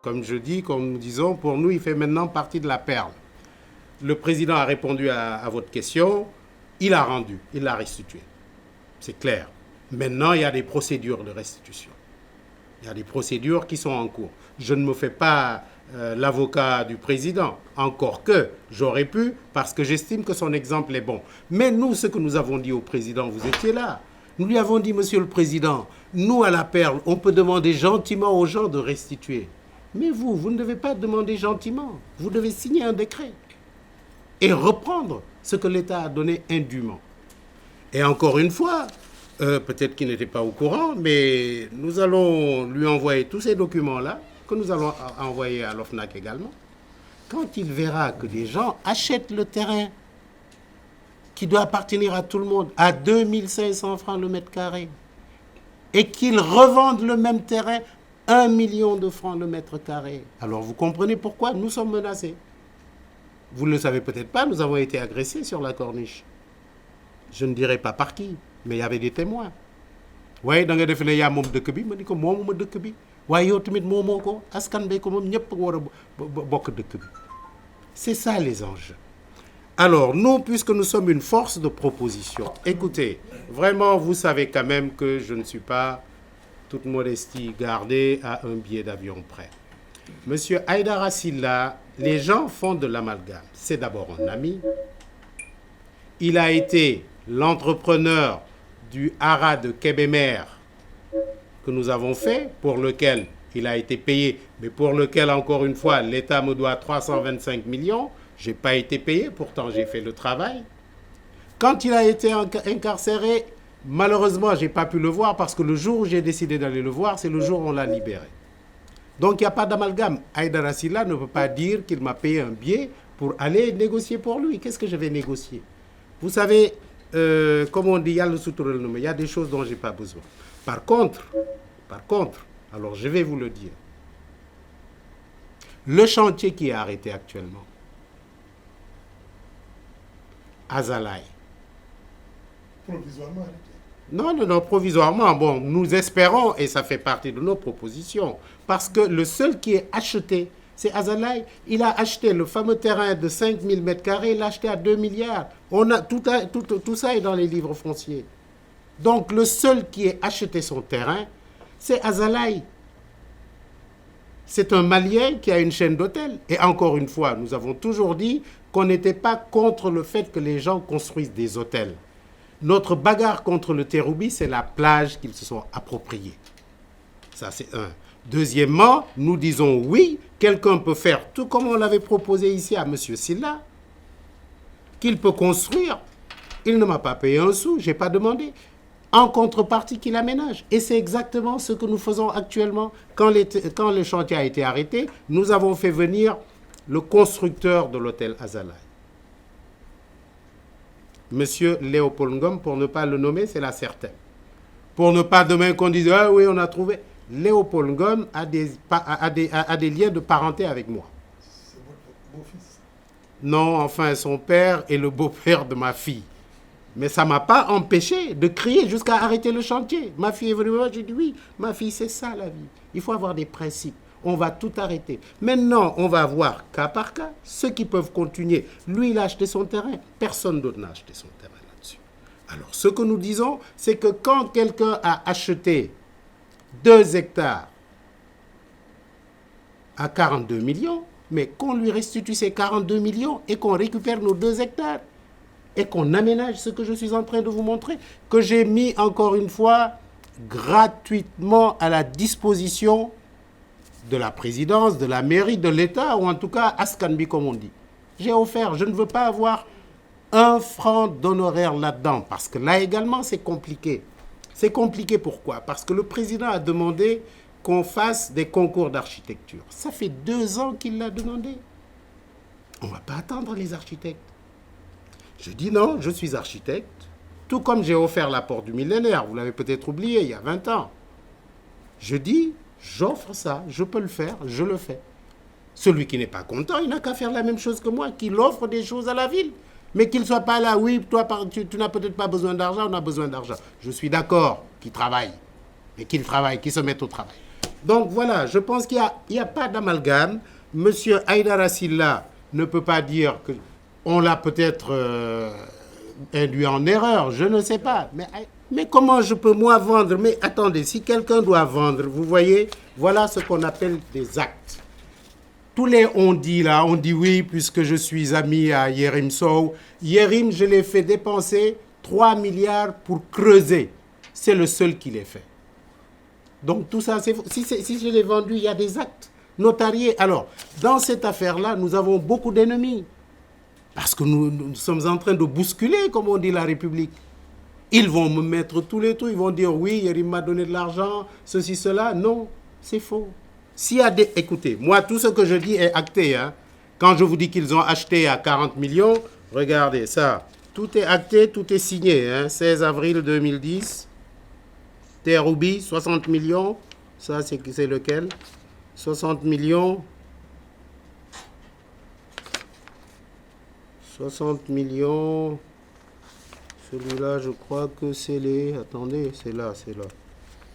Comme je dis, comme nous disons, pour nous, il fait maintenant partie de la perle. Le président a répondu à votre question, il a rendu, il l'a restitué. C'est clair. Maintenant, il y a des procédures de restitution. Il y a des procédures qui sont en cours. Je ne me fais pas l'avocat du président, encore que j'aurais pu, parce que j'estime que son exemple est bon. Mais nous, ce que nous avons dit au président, vous étiez là. Nous lui avons dit, monsieur le président, nous, à la Perle, on peut demander gentiment aux gens de restituer. Mais vous ne devez pas demander gentiment. Vous devez signer un décret et reprendre ce que l'État a donné indûment. Et encore une fois, peut-être qu'il n'était pas au courant, mais nous allons lui envoyer tous ces documents-là, que nous allons envoyer à l'OFNAC également. Quand il verra que des gens achètent le terrain qui doit appartenir à tout le monde à 2500 francs le mètre carré et qu'ils revendent le même terrain 1 million de francs le mètre carré, alors vous comprenez pourquoi nous sommes menacés. Vous ne le savez peut-être pas, nous avons été agressés sur la corniche. Je ne dirai pas par qui, mais il y avait des témoins. waaye da nga def ne yaa moom dëkk bi ma ni ko moomuma dëkk bi waaye yow tamit moomoo ko askan bee ko moom ñëpp war a bokk dëkk bi. C'est ça les enjeux. Alors nous, puisque nous sommes une force de proposition, écoutez, vraiment vous savez quand même que je ne suis pas, toute modestie gardée, à un billet d'avion près. Monsieur Haïdara Sylla, les gens font de l'amalgame. C'est d'abord un ami. Il a été l'entrepreneur du haras de Kébémer que nous avons fait, pour lequel il a été payé, mais pour lequel, encore une fois, l'État me doit 325 millions. Je n'ai pas été payé, pourtant j'ai fait le travail. Quand il a été incarcéré, malheureusement, je n'ai pas pu le voir parce que le jour où j'ai décidé d'aller le voir, c'est le jour où on l'a libéré. Donc il n'y a pas d'amalgame. Haïdara Sylla ne peut pas dire qu'il m'a payé un billet pour aller négocier pour lui. Qu'est-ce que je vais négocier? Vous savez, comme on dit, il y a des choses dont je n'ai pas besoin. Par contre, alors je vais vous le dire, le chantier qui est arrêté actuellement, Azalaï. Provisoirement arrêté. Non, provisoirement. Bon, nous espérons, et ça fait partie de nos propositions, parce que le seul qui est acheté, c'est Azalaï. Il a acheté le fameux terrain de 5000 m², il l'a acheté à 2 milliards. Tout ça est dans les livres fonciers. Donc, le seul qui ait acheté son terrain, c'est Azalaï. C'est un Malien qui a une chaîne d'hôtels. Et encore une fois, nous avons toujours dit qu'on n'était pas contre le fait que les gens construisent des hôtels. Notre bagarre contre le Terroubi, c'est la plage qu'ils se sont appropriée. Ça, c'est un. Deuxièmement, nous disons oui, quelqu'un peut faire tout comme on l'avait proposé ici à M. Sylla, qu'il peut construire. Il ne m'a pas payé un sou, je n'ai pas demandé. En contrepartie qu'il aménage. Et c'est exactement ce que nous faisons actuellement. Quand le chantier a été arrêté, nous avons fait venir le constructeur de l'hôtel Azalaï. Monsieur Léopold Ngom, pour ne pas le nommer, c'est la certaine. Pour ne pas demain qu'on dise « Ah oui, on a trouvé ». Léopold Ngom a des liens de parenté avec moi. C'est votre beau-fils. Non, enfin, son père est le beau-père de ma fille. Mais ça ne m'a pas empêché de crier jusqu'à arrêter le chantier. Ma fille est venue me voir, j'ai dit oui, ma fille, c'est ça la vie. Il faut avoir des principes. On va tout arrêter. Maintenant, on va voir cas par cas ceux qui peuvent continuer. Lui, il a acheté son terrain. Personne d'autre n'a acheté son terrain là-dessus. Alors, ce que nous disons, c'est que quand quelqu'un a acheté 2 hectares à 42 millions, mais qu'on lui restitue ces 42 millions et qu'on récupère nos 2 hectares et qu'on aménage ce que je suis en train de vous montrer, que j'ai mis encore une fois gratuitement à la disposition de la présidence, de la mairie, de l'État, ou en tout cas Askanbi comme on dit. J'ai offert, je ne veux pas avoir 1 franc d'honoraire là-dedans, parce que là également c'est compliqué. C'est compliqué pourquoi? Parce que le président a demandé qu'on fasse des concours d'architecture. Ça fait 2 ans qu'il l'a demandé. On ne va pas attendre les architectes. Je dis non, je suis architecte, tout comme j'ai offert l'apport du millénaire, vous l'avez peut-être oublié, il y a 20 ans. Je dis, j'offre ça, je peux le faire, je le fais. Celui qui n'est pas content, il n'a qu'à faire la même chose que moi, qu'il offre des choses à la ville. Mais qu'il ne soit pas là, oui, toi, tu n'as peut-être pas besoin d'argent, on a besoin d'argent. Je suis d'accord qu'il travaille, mais qu'il travaille, qu'il se mette au travail. Donc voilà, je pense qu'il n'y a pas d'amalgame. Monsieur Haïdara Sylla ne peut pas dire qu'on l'a peut-être induit en erreur, je ne sais pas. Mais comment je peux moi vendre? Mais attendez, si quelqu'un doit vendre, vous voyez, voilà ce qu'on appelle des actes. Tous les on dit là, on dit oui, puisque je suis ami à Yerim Sow. Yerim, je l'ai fait dépenser 3 milliards pour creuser. C'est le seul qui l'ait fait. Donc tout ça, si je l'ai vendu, il y a des actes notariés. Alors, dans cette affaire-là, nous avons beaucoup d'ennemis. Parce que nous sommes en train de bousculer, comme on dit, la République. Ils vont me mettre tous les trucs. Ils vont dire, oui, Yerim m'a donné de l'argent, ceci, cela. Non, c'est faux. S'il y a des... Écoutez, moi, tout ce que je dis est acté. Hein. Quand je vous dis qu'ils ont acheté à 40 millions, regardez ça. Tout est acté, tout est signé. Hein. 16 avril 2010. Terre-Roubi, 60 millions. Ça, c'est lequel? 60 millions. 60 millions. Celui-là, je crois que c'est les... Attendez, c'est là.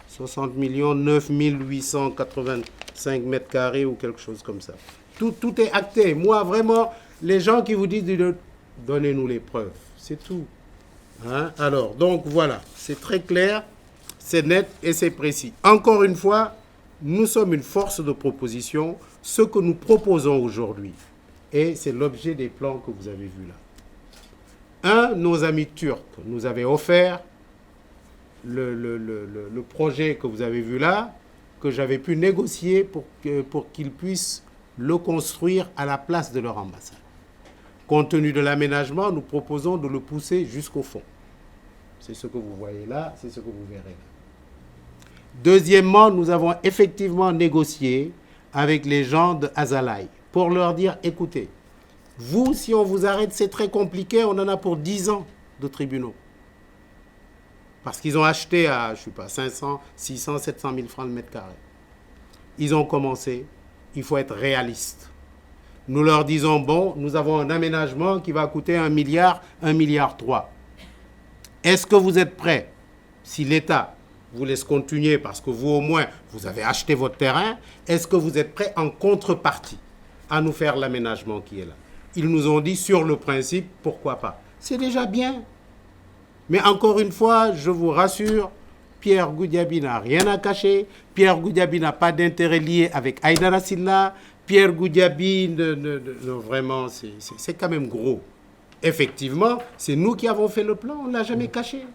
60 millions, 9 885 mètres carrés ou quelque chose comme ça. Tout est acté. Moi, vraiment, les gens qui vous disent, donnez-nous les preuves. C'est tout. Hein? Alors, donc voilà, c'est très clair, c'est net et c'est précis. Encore une fois, nous sommes une force de proposition. Ce que nous proposons aujourd'hui, et c'est l'objet des plans que vous avez vus là. Nos amis turcs nous avaient offert le projet que vous avez vu là, que j'avais pu négocier pour qu'ils puissent le construire à la place de leur ambassade. Compte tenu de l'aménagement, nous proposons de le pousser jusqu'au fond. C'est ce que vous voyez là, c'est ce que vous verrez là. Deuxièmement, nous avons effectivement négocié avec les gens de Azalaï pour leur dire, écoutez, vous, si on vous arrête, c'est très compliqué, on en a pour 10 ans de tribunaux. Parce qu'ils ont acheté à, je ne sais pas, 500, 600, 700 000 francs le mètre carré. Ils ont commencé, il faut être réaliste. Nous leur disons, bon, nous avons un aménagement qui va coûter 1 milliard, 1,3 milliard. Est-ce que vous êtes prêts, si l'État vous laisse continuer, parce que vous au moins, vous avez acheté votre terrain, est-ce que vous êtes prêts en contrepartie à nous faire l'aménagement qui est là? Ils nous ont dit, sur le principe, pourquoi pas? C'est déjà bien. Mais encore une fois, je vous rassure, Pierre Goudiaby n'a rien à cacher. Pierre Goudiaby n'a pas d'intérêt lié avec Haïdara Sylla. Pierre Goudiaby, vraiment, c'est quand même gros. Effectivement, c'est nous qui avons fait le plan, on ne l'a jamais caché.